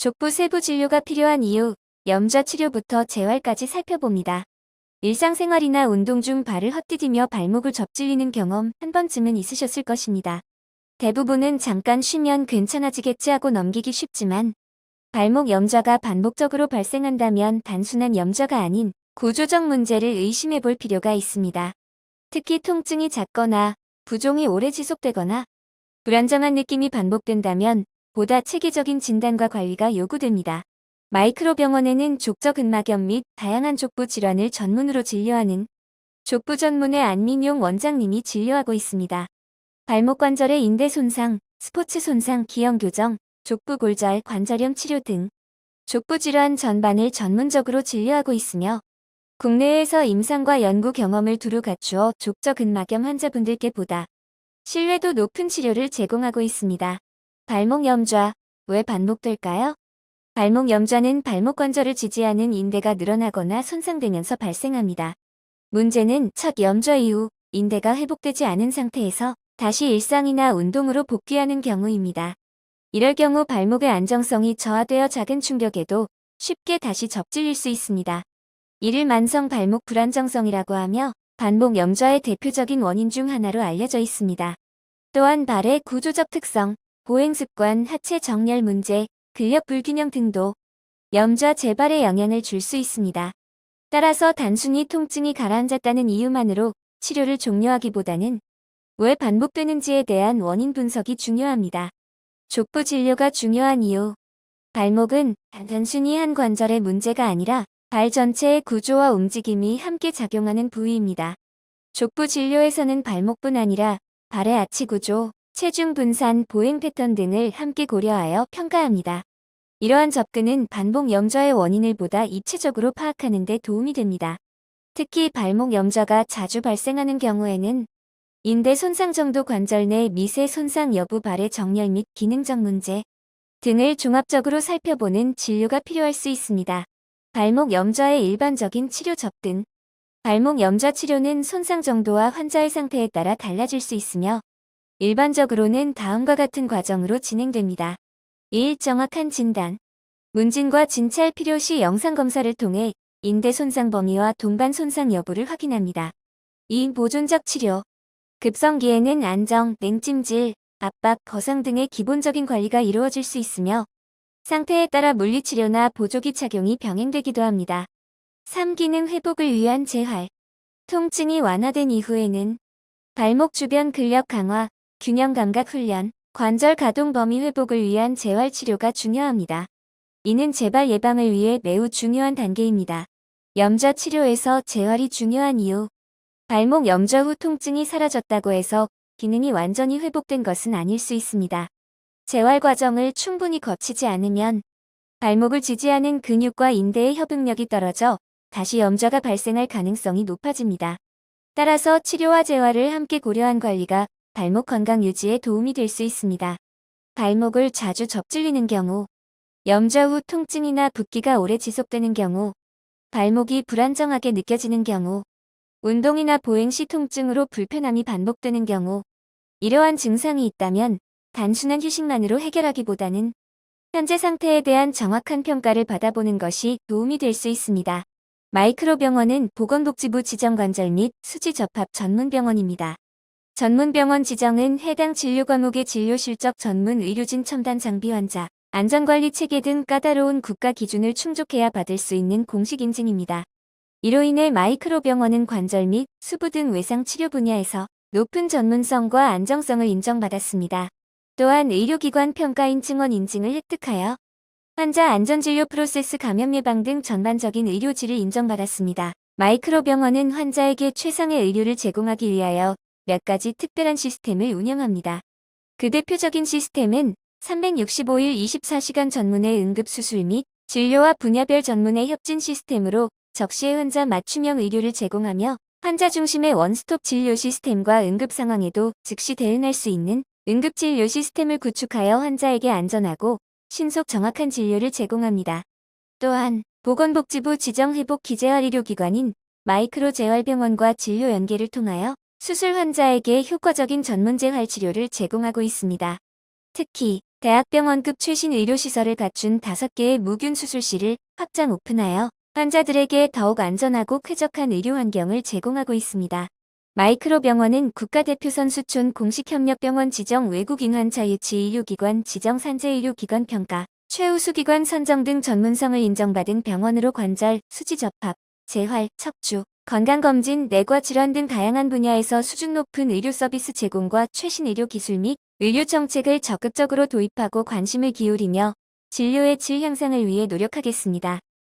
족부 세부 진료가 필요한 이유, 염좌 치료부터 재활까지 살펴봅니다. 일상생활이나 운동 중 발을 헛디디며 발목을 접질리는 경험 한 번쯤은 있으셨을 것입니다. 대부분은 잠깐 쉬면 괜찮아지겠지 하고 넘기기 쉽지만 발목 염좌가 반복적으로 발생한다면 단순한 염좌가 아닌 구조적 문제를 의심해 볼 필요가 있습니다. 특히 통증이 잦거나 부종이 오래 지속되거나 불안정한 느낌이 반복된다면 보다 체계적인 진단과 관리가 요구됩니다. 마이크로 병원에는 족저근막염 및 다양한 족부 질환을 전문으로 진료하는 족부 전문의 안민용 원장님이 진료하고 있습니다. 발목 관절의 인대 손상, 스포츠 손상, 기형 교정, 족부 골절, 관절염 치료 등 족부 질환 전반을 전문적으로 진료하고 있으며 국내에서 임상과 연구 경험을 두루 갖추어 족저근막염 환자분들께 보다 신뢰도 높은 치료를 제공하고 있습니다. 발목 염좌, 왜 반복될까요? 발목 염좌는 발목 관절을 지지하는 인대가 늘어나거나 손상되면서 발생합니다. 문제는 첫 염좌 이후 인대가 회복되지 않은 상태에서 다시 일상이나 운동으로 복귀하는 경우입니다. 이럴 경우 발목의 안정성이 저하되어 작은 충격에도 쉽게 다시 접질릴 수 있습니다. 이를 만성 발목 불안정성이라고 하며 반복 염좌의 대표적인 원인 중 하나로 알려져 있습니다. 또한 발의 구조적 특성, 보행 습관, 하체 정렬 문제, 근력 불균형 등도 염좌 재발에 영향을 줄 수 있습니다. 따라서 단순히 통증이 가라앉았다는 이유만으로 치료를 종료하기보다는 왜 반복되는지에 대한 원인 분석이 중요합니다. 족부 진료가 중요한 이유. 발목은 단순히 한 관절의 문제가 아니라 발 전체의 구조와 움직임이 함께 작용하는 부위입니다. 족부 진료에서는 발목뿐 아니라 발의 아치 구조, 체중 분산, 보행 패턴 등을 함께 고려하여 평가합니다. 이러한 접근은 반복 염좌의 원인을 보다 입체적으로 파악하는 데 도움이 됩니다. 특히 발목 염좌가 자주 발생하는 경우에는 인대 손상 정도, 관절 내 미세 손상 여부, 발의 정렬 및 기능적 문제 등을 종합적으로 살펴보는 진료가 필요할 수 있습니다. 발목 염좌의 일반적인 치료 접근. 발목 염좌 치료는 손상 정도와 환자의 상태에 따라 달라질 수 있으며 일반적으로는 다음과 같은 과정으로 진행됩니다. 1. 정확한 진단. 문진과 진찰 필요시 영상검사를 통해 인대 손상 범위와 동반 손상 여부를 확인합니다. 2. 보존적 치료. 급성기에는 안정, 냉찜질, 압박, 거상 등의 기본적인 관리가 이루어질 수 있으며 상태에 따라 물리치료나 보조기 착용이 병행되기도 합니다. 3. 기능 회복을 위한 재활. 통증이 완화된 이후에는 발목 주변 근력 강화, 균형 감각 훈련, 관절 가동 범위 회복을 위한 재활 치료가 중요합니다. 이는 재발 예방을 위해 매우 중요한 단계입니다. 염좌 치료에서 재활이 중요한 이유. 발목 염좌 후 통증이 사라졌다고 해서 기능이 완전히 회복된 것은 아닐 수 있습니다. 재활 과정을 충분히 거치지 않으면 발목을 지지하는 근육과 인대의 협응력이 떨어져 다시 염좌가 발생할 가능성이 높아집니다. 따라서 치료와 재활을 함께 고려한 관리가 발목 건강 유지에 도움이 될 수 있습니다. 발목을 자주 접질리는 경우, 염좌 후 통증이나 붓기가 오래 지속되는 경우, 발목이 불안정하게 느껴지는 경우, 운동이나 보행 시 통증으로 불편함이 반복되는 경우, 이러한 증상이 있다면 단순한 휴식만으로 해결하기보다는 현재 상태에 대한 정확한 평가를 받아보는 것이 도움이 될 수 있습니다. 마이크로 병원은 보건복지부 지정 관절 및 수지 접합 전문 병원입니다. 전문 병원 지정은 해당 진료 과목의 진료 실적, 전문 의료진, 첨단 장비, 환자 안전관리 체계 등 까다로운 국가 기준을 충족해야 받을 수 있는 공식 인증입니다. 이로 인해 마이크로 병원은 관절 및 수부 등 외상 치료 분야에서 높은 전문성과 안정성을 인정받았습니다. 또한 의료기관 평가인 증원 인증을 획득하여 환자 안전진료 프로세스, 감염 예방 등 전반적인 의료질을 인정받았습니다. 마이크로 병원은 환자에게 최상의 의료를 제공하기 위하여 몇 가지 특별한 시스템을 운영합니다. 그 대표적인 시스템은 365일 24시간 전문의 응급수술 및 진료와 분야별 전문의 협진 시스템으로 적시에 환자 맞춤형 의료를 제공하며 환자 중심의 원스톱 진료 시스템과 응급 상황에도 즉시 대응할 수 있는 응급진료 시스템을 구축하여 환자에게 안전하고 신속 정확한 진료를 제공합니다. 또한 보건복지부 지정 회복 기재활 의료기관인 마이크로 재활병원과 진료 연계를 통하여 수술 환자에게 효과적인 전문 재활 치료를 제공하고 있습니다. 특히 대학병원급 최신 의료시설을 갖춘 5개의 무균 수술실을 확장 오픈하여 환자들에게 더욱 안전하고 쾌적한 의료 환경을 제공하고 있습니다. 마이크로병원은 국가대표 선수촌 공식협력병원 지정 외국인환 자유치 의료기관 지정 산재의료기관 평가, 최우수기관 선정 등 전문성을 인정받은 병원으로 관절, 수지접합, 재활, 척추, 건강검진, 내과질환 등 다양한 분야에서 수준 높은 의료 서비스 제공과 최신 의료 기술 및 의료 정책을 적극적으로 도입하고 관심을 기울이며 진료의 질 향상을 위해 노력하겠습니다.